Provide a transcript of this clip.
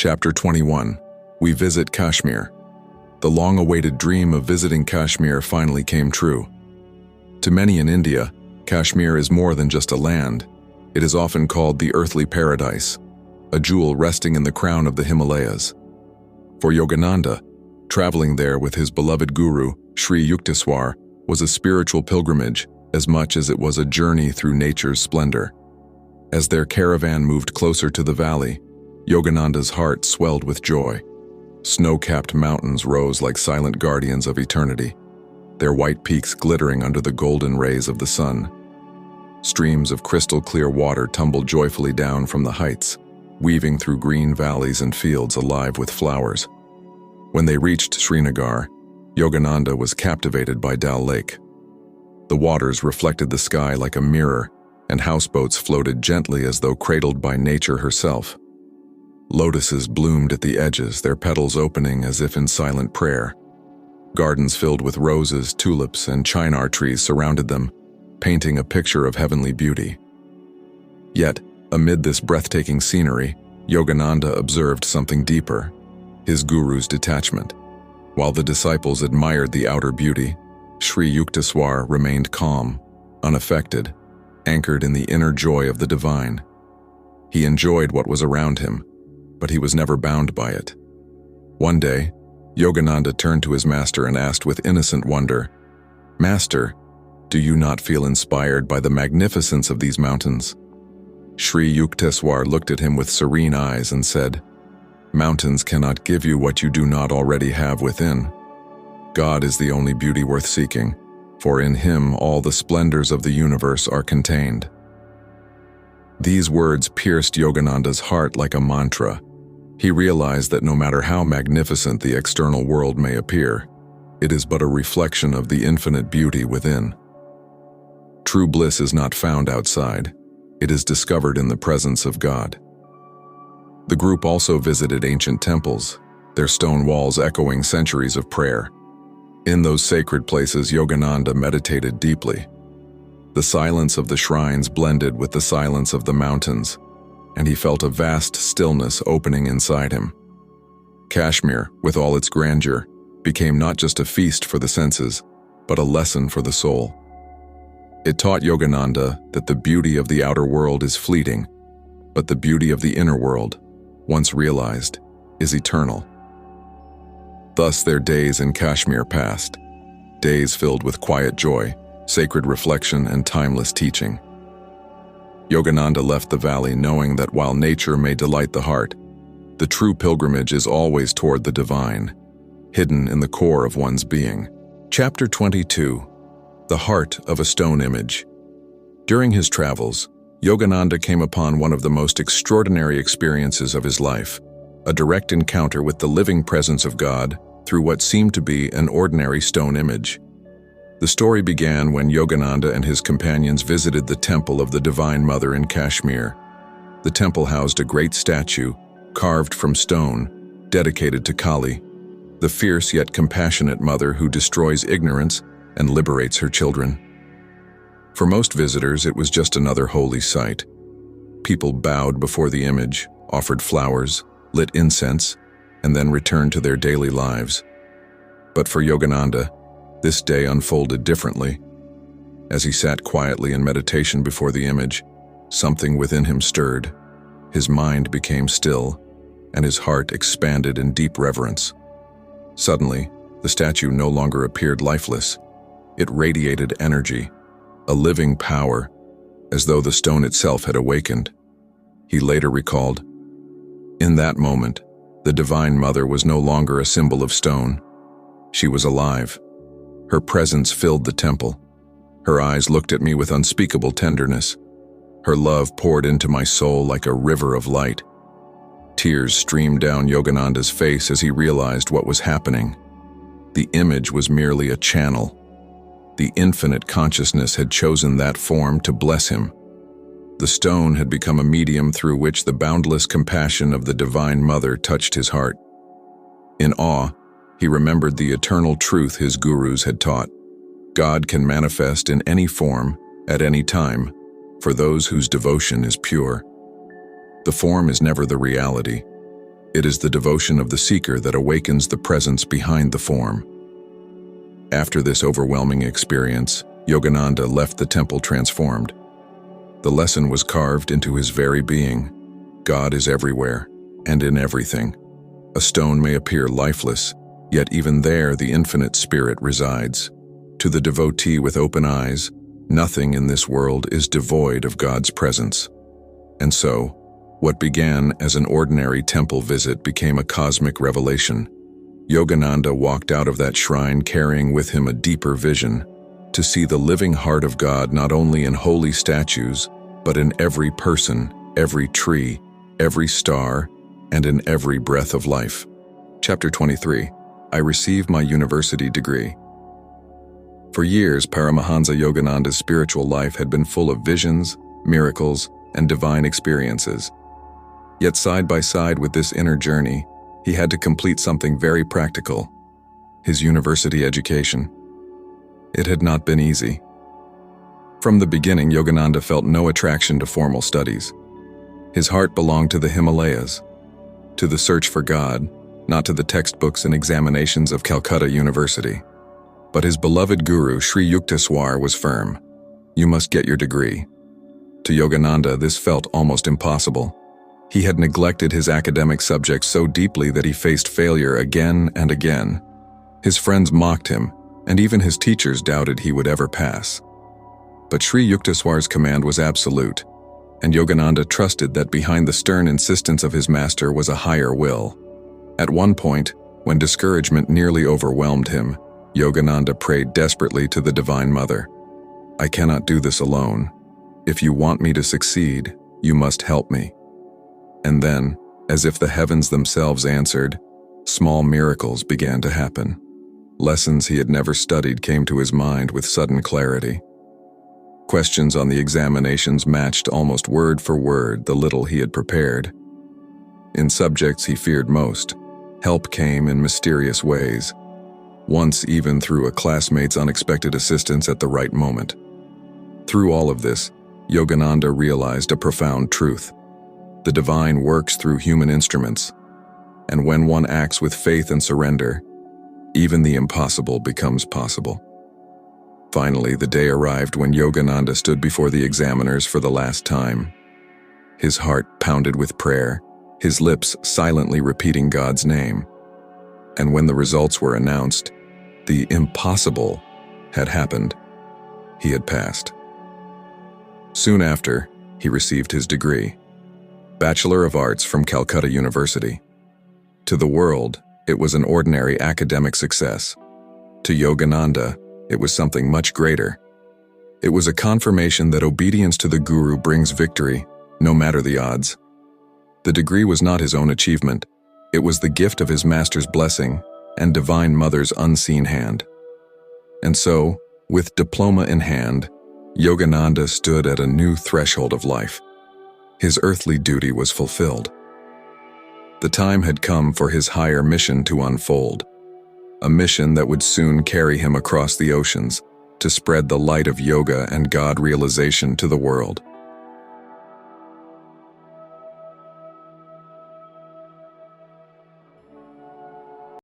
Chapter 21. We visit Kashmir. The long-awaited dream of visiting Kashmir finally came true. To many in India, Kashmir is more than just a land. It is often called the earthly paradise, a jewel resting in the crown of the Himalayas. For Yogananda, traveling there with his beloved guru, Sri Yukteswar, was a spiritual pilgrimage as much as it was a journey through nature's splendor. As their caravan moved closer to the valley, Yogananda's heart swelled with joy. Snow-capped mountains rose like silent guardians of eternity, their white peaks glittering under the golden rays of the sun. Streams of crystal-clear water tumbled joyfully down from the heights, weaving through green valleys and fields alive with flowers. When they reached Srinagar, Yogananda was captivated by Dal Lake. The waters reflected the sky like a mirror, and houseboats floated gently as though cradled by nature herself. Lotuses bloomed at the edges, their petals opening as if in silent prayer. Gardens filled with roses, tulips, and chinar trees surrounded them, painting a picture of heavenly beauty. Yet, amid this breathtaking scenery, Yogananda observed something deeper: his guru's detachment. While the disciples admired the outer beauty, Sri Yukteswar remained calm, unaffected, anchored in the inner joy of the divine. He enjoyed what was around him, but he was never bound by it. One day, Yogananda turned to his master and asked with innocent wonder, "Master, do you not feel inspired by the magnificence of these mountains?" Sri Yukteswar looked at him with serene eyes and said, "Mountains cannot give you what you do not already have within. God is the only beauty worth seeking, for in him all the splendors of the universe are contained." These words pierced Yogananda's heart like a mantra. He realized that no matter how magnificent the external world may appear, it is but a reflection of the infinite beauty within. True bliss is not found outside. It is discovered in the presence of God. The group also visited ancient temples, their stone walls echoing centuries of prayer. In those sacred places, Yogananda meditated deeply. The silence of the shrines blended with the silence of the mountains, and he felt a vast stillness opening inside him. Kashmir, with all its grandeur, became not just a feast for the senses, but a lesson for the soul. It taught Yogananda that the beauty of the outer world is fleeting, but the beauty of the inner world, once realized, is eternal. Thus their days in Kashmir passed, days filled with quiet joy, sacred reflection, and timeless teaching. Yogananda left the valley knowing that while nature may delight the heart, the true pilgrimage is always toward the divine, hidden in the core of one's being. Chapter 22. The Heart of a Stone Image. During his travels, Yogananda came upon one of the most extraordinary experiences of his life, a direct encounter with the living presence of God through what seemed to be an ordinary stone image. The story began when Yogananda and his companions visited the temple of the Divine Mother in Kashmir. The temple housed a great statue, carved from stone, dedicated to Kali, the fierce yet compassionate mother who destroys ignorance and liberates her children. For most visitors, it was just another holy site. People bowed before the image, offered flowers, lit incense, and then returned to their daily lives. But for Yogananda, this day unfolded differently. As he sat quietly in meditation before the image, something within him stirred. His mind became still, and his heart expanded in deep reverence. Suddenly, the statue no longer appeared lifeless. It radiated energy, a living power, as though the stone itself had awakened. He later recalled, "In that moment, the Divine Mother was no longer a symbol of stone. She was alive. Her presence filled the temple. Her eyes looked at me with unspeakable tenderness. Her love poured into my soul like a river of light." Tears streamed down Yogananda's face as he realized what was happening. The image was merely a channel. The infinite consciousness had chosen that form to bless him. The stone had become a medium through which the boundless compassion of the Divine Mother touched his heart. In awe, he remembered the eternal truth his gurus had taught. God can manifest in any form, at any time, for those whose devotion is pure. The form is never the reality. It is the devotion of the seeker that awakens the presence behind the form. After this overwhelming experience, Yogananda left the temple transformed. The lesson was carved into his very being. God is everywhere and in everything. A stone may appear lifeless, yet even there the infinite spirit resides. To the devotee with open eyes, nothing in this world is devoid of God's presence. And so, what began as an ordinary temple visit became a cosmic revelation. Yogananda walked out of that shrine carrying with him a deeper vision, to see the living heart of God not only in holy statues, but in every person, every tree, every star, and in every breath of life. Chapter 23. I received my university degree. For years, Paramahansa Yogananda's spiritual life had been full of visions, miracles, and divine experiences. Yet side by side with this inner journey, he had to complete something very practical: his university education. It had not been easy. From the beginning, Yogananda felt no attraction to formal studies. His heart belonged to the Himalayas, to the search for God, not to the textbooks and examinations of Calcutta University. But his beloved guru, Sri Yukteswar, was firm. You must get your degree. To Yogananda, this felt almost impossible. He had neglected his academic subjects so deeply that he faced failure again and again. His friends mocked him, and even his teachers doubted he would ever pass. But Sri Yukteswar's command was absolute, and Yogananda trusted that behind the stern insistence of his master was a higher will. At one point, when discouragement nearly overwhelmed him, Yogananda prayed desperately to the Divine Mother. I cannot do this alone. If you want me to succeed, you must help me. And then, as if the heavens themselves answered, small miracles began to happen. Lessons he had never studied came to his mind with sudden clarity. Questions on the examinations matched almost word for word the little he had prepared. In subjects he feared most, help came in mysterious ways, once even through a classmate's unexpected assistance at the right moment. Through all of this, Yogananda realized a profound truth. The divine works through human instruments, and when one acts with faith and surrender, even the impossible becomes possible. Finally, the day arrived when Yogananda stood before the examiners for the last time. His heart pounded with prayer, his lips silently repeating God's name. And when the results were announced, the impossible had happened. He had passed. Soon after, he received his degree, Bachelor of Arts from Calcutta University. To the world, it was an ordinary academic success. To Yogananda, it was something much greater. It was a confirmation that obedience to the Guru brings victory, no matter the odds. The degree was not his own achievement. It was the gift of his master's blessing and Divine Mother's unseen hand. And so, with diploma in hand, Yogananda stood at a new threshold of life. His earthly duty was fulfilled. The time had come for his higher mission to unfold, a mission that would soon carry him across the oceans to spread the light of yoga and God realization to the world.